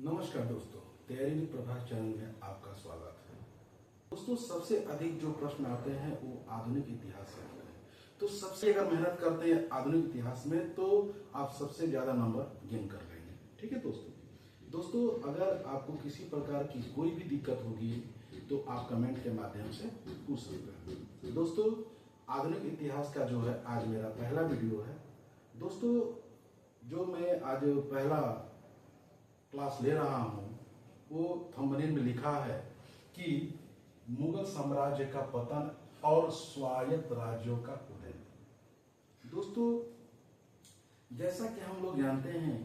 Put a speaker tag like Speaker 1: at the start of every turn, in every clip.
Speaker 1: नमस्कार दोस्तों, तैयारी विद प्रभास चैनल में आपका स्वागत है। दोस्तों, सबसे अधिक जो प्रश्न आते हैं वो आधुनिक इतिहास से आते हैं। तो सबसे अगर मेहनत करते हैं आधुनिक इतिहास में तो आप सबसे ज्यादा नंबर गेन कर लेंगे। ठीक है दोस्तों, अगर आपको किसी प्रकार की कोई भी दिक्कत होगी तो आप कमेंट के माध्यम से पूछ सकते हैं। दोस्तों, आधुनिक इतिहास का जो है आज मेरा पहला वीडियो है। दोस्तों, जो मैं आज पहला क्लास ले रहा हूं वो थंबनेल में लिखा है कि मुगल साम्राज्य का पतन और स्वायत्त राज्यों का उदय। दोस्तों, जैसा कि हम लोग जानते हैं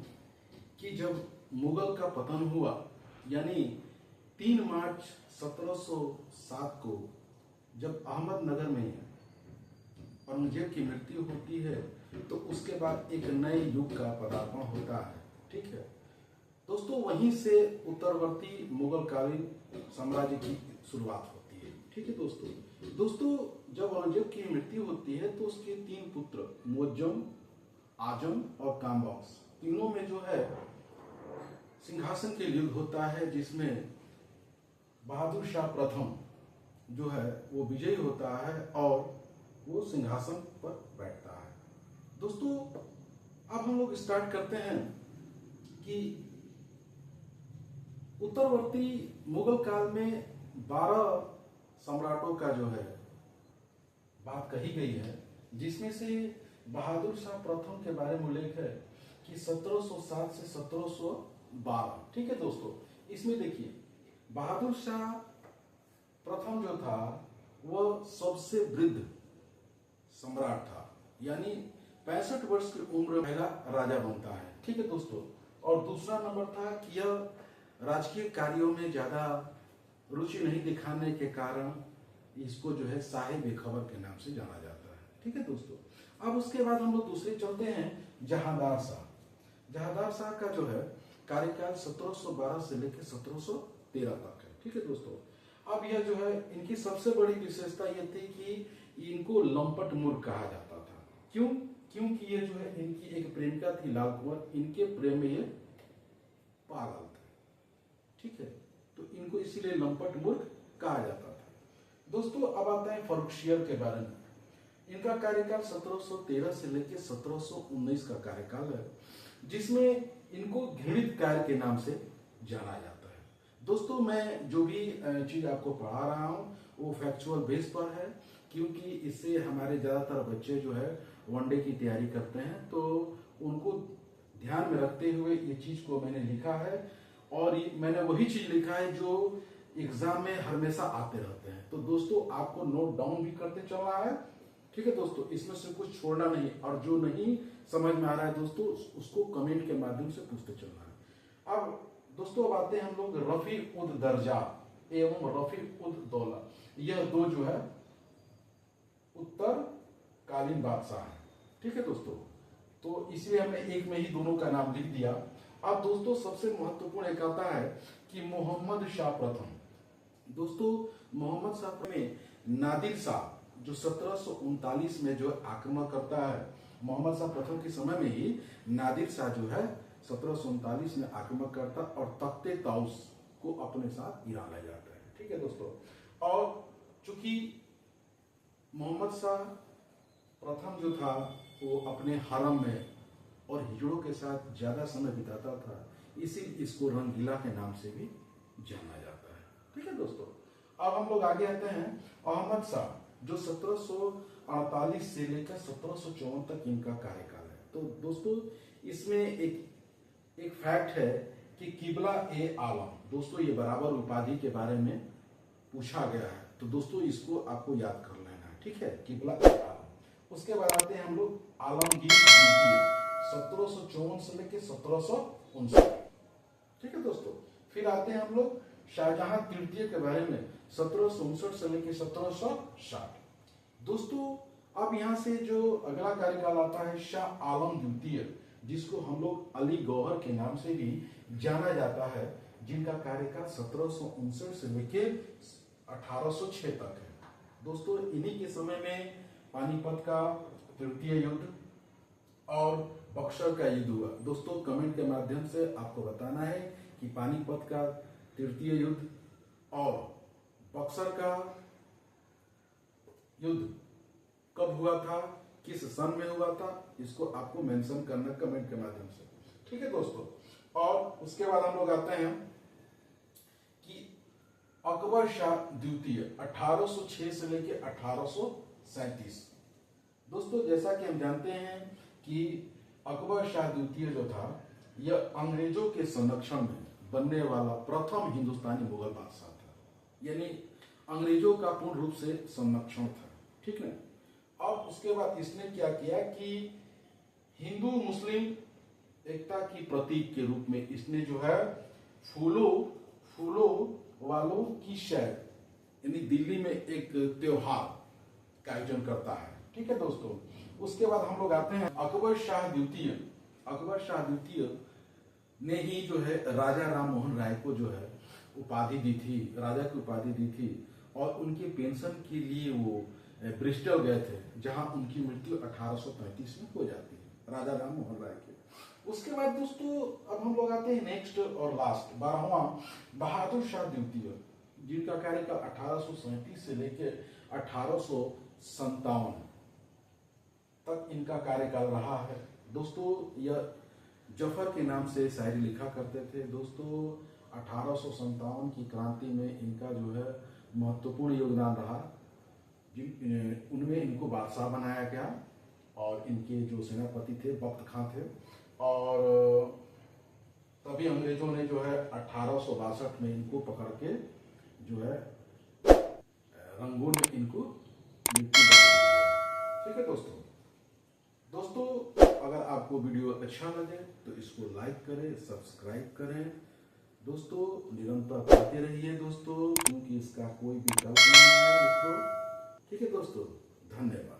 Speaker 1: कि जब मुगल का पतन हुआ यानी 3 मार्च 1707 को जब अहमदनगर में औरंगजेब की मृत्यु होती है तो उसके बाद एक नए युग का पदार्पण होता है। ठीक है दोस्तों, वहीं से उत्तरवर्ती मुगल कालीन साम्राज्य की शुरुआत होती है। ठीक है दोस्तों, जब औरंगजेब की मृत्यु होती है तो उसके 3 पुत्र मुअज्जम, आजम और कामबख्श तीनों में जो है सिंहासन के युद्ध होता है, जिसमें बहादुर शाह प्रथम जो है वो विजयी होता है और वो सिंहासन पर बैठता है। दोस्तों, अब हम लोग स्टार्ट करते हैं कि उत्तरवर्ती मुगल काल में 12 सम्राटों का जो है बात कही गई है, जिसमें से बहादुर शाह प्रथम के बारे में उल्लेख है कि 1707 से 1712। ठीक है दोस्तों, इसमें देखिए बहादुर शाह प्रथम जो था वह सबसे वृद्ध सम्राट था, यानी 65 वर्ष की उम्र पहला राजा बनता है। ठीक है दोस्तों, और दूसरा नंबर था कि यह राजकीय कार्यों में ज्यादा रुचि नहीं दिखाने के कारण इसको जो है साहिब बेखबर के नाम से जाना जाता है। ठीक है दोस्तों, अब उसके बाद हम लोग दूसरे चलते हैं जहांदार शाह। जहांदार शाह का जो है कार्यकाल 1712 से लेकर 1713 तक है। ठीक है दोस्तों, अब यह जो है इनकी सबसे बड़ी विशेषता यह थी कि इनको लंपट मूर्ख कहा जाता था। क्योंकि ये जो है इनकी एक प्रेमिका थी लाल कुंवर, इनके प्रेम में ये पागल थे। ठीक है, तो इनको इसीलिए लंपट मूर्ख कहा जाता था। दोस्तों, अब आते हैं फर्रुखसियर के बारे में। इनका कार्यकाल 1713 से लेकर 1719 का कार्यकाल है, जिसमें इनको घृणित कार्य के नाम से जाना जाता है। दोस्तों, मैं जो भी चीज आपको पढ़ा रहा हूं वो फैक्चुअल बेस पर है, क्योंकि इससे हमारे ज्यादातर बच्चे जो है वनडे की तैयारी करते हैं, तो उनको ध्यान में रखते हुए ये चीज को मैंने लिखा है। और मैंने वही चीज लिखा है जो एग्जाम में हमेशा आते रहते हैं। तो दोस्तों, आपको नोट डाउन भी करते चलना है। ठीक है दोस्तों, इसमें से कुछ छोड़ना नहीं, और जो नहीं समझ में आ रहा है दोस्तों उसको कमेंट के माध्यम से पूछते चलना है। अब दोस्तों, अब आते हैं हम लोग रफी उद दर्जा एवं रफी उद दौला। यह दो जो है उत्तर कालीन बादशाह है। ठीक है दोस्तों, तो इसलिए हमने एक में ही दोनों का नाम लिख दिया। अब दोस्तों, सबसे महत्वपूर्ण एक आता है कि मोहम्मद शाह प्रथम। दोस्तों, मोहम्मद शाह प्रथम में नादिर शाह जो 1739 में जो आक्रमण करता है, मोहम्मद शाह प्रथम के समय में ही नादिर शाह जो है 1739 में आक्रमण करता और तख्ते ताउस को अपने साथ ईरान ले जाता है। ठीक है दोस्तों, और चूंकि मोहम्मद शाह प्रथम जो था वो अपने हरम में और हिजड़ों के साथ ज्यादा समय बिताता था, इसीलिए इसको रंगीला के नाम से भी जाना जाता है। ठीक है दोस्तों, अब हम लोग आगे आते हैं अहमद शाह जो 1748 से लेकर 1754 तक इनका कार्यकाल है। तो दोस्तों, इसमें एक फैक्ट है कि किबला ए आलम, दोस्तों ये बराबर उपाधि के बारे में पूछा गया है, तो दोस्तों इसको आपको याद कर लेना है। ठीक है, किबला ए आलम। उसके बाद आते हैं हम लोग आलमगीर द्वितीय 1754 से लेकर 1759। ठीक है दोस्तों, फिर आते हैं हम लोग शाहजहां तृतीय के बारे में 1759 से लेकर 1760। दोस्तों, अब यहां से जो अगला कार्यकाल आता है शाह आलम द्वितीय, जिसको हम लोग अली गौहर के नाम से भी जाना जाता है, जिनका कार्यकाल 1759 से लेकर 1806 तक है। दोस्तों, इन्हीं के समय में पानीपत का तृतीय युद्ध और बक्सर का युद्ध हुआ। दोस्तों, कमेंट के माध्यम से आपको बताना है कि पानीपत का तृतीय युद्ध और बक्सर का युद्ध कब हुआ था, किस सन में हुआ था, इसको आपको मेंशन करना कमेंट के माध्यम से। ठीक है दोस्तों, और उसके बाद हम लोग आते हैं कि अकबर शाह द्वितीय 1806 से लेकर 1837। दोस्तों जैसा कि हम जानते हैं कि अकबर शाह द्वितीय जो था यह अंग्रेजों के संरक्षण में बनने वाला प्रथम हिंदुस्तानी मुगल बादशाह था, यानी अंग्रेजों का पूर्ण रूप से संरक्षण था। ठीक है। और उसके बाद इसने क्या किया कि हिंदू मुस्लिम एकता की प्रतीक के रूप में इसने जो है फूलों वालों की शहर यानी दिल्ली में एक त्योहार का आयोजन करता है। ठीक है दोस्तों, उसके बाद हम लोग आते हैं अकबर शाह द्वितीय। अकबर शाह द्वितीय ने ही जो है राजा राम मोहन राय को जो है उपाधि दी थी, राजा की उपाधि दी थी, और उनके पेंशन के लिए वो ब्रिस्टल गए थे, जहां उनकी मृत्यु 1835 में हो जाती है, राजा राम मोहन राय के। उसके बाद दोस्तों अब हम लोग आते हैं नेक्स्ट और लास्ट 12वां बहादुर शाह द्वितीय, जिनका कार्यकाल 1837 से लेकर 1857 तक इनका कार्यकाल रहा है। दोस्तों यह जफर के नाम से शायरी लिखा करते थे। दोस्तों 1857 की क्रांति में इनका जो है महत्वपूर्ण योगदान रहा, उनमें इनको बादशाह बनाया गया और इनके जो सेनापति थे बख्त खां थे, और तभी अंग्रेजों ने जो है 1862 में इनको पकड़ के जो है रंगून में इनको मृत्यु दंड दिया। ठीक है दोस्तों अगर आपको वीडियो अच्छा लगे तो इसको लाइक करें, सब्सक्राइब करें। दोस्तों निरंतर पढ़ते रहिए दोस्तों, क्योंकि इसका कोई विकल्प नहीं है मित्रों। ठीक है दोस्तों, धन्यवाद।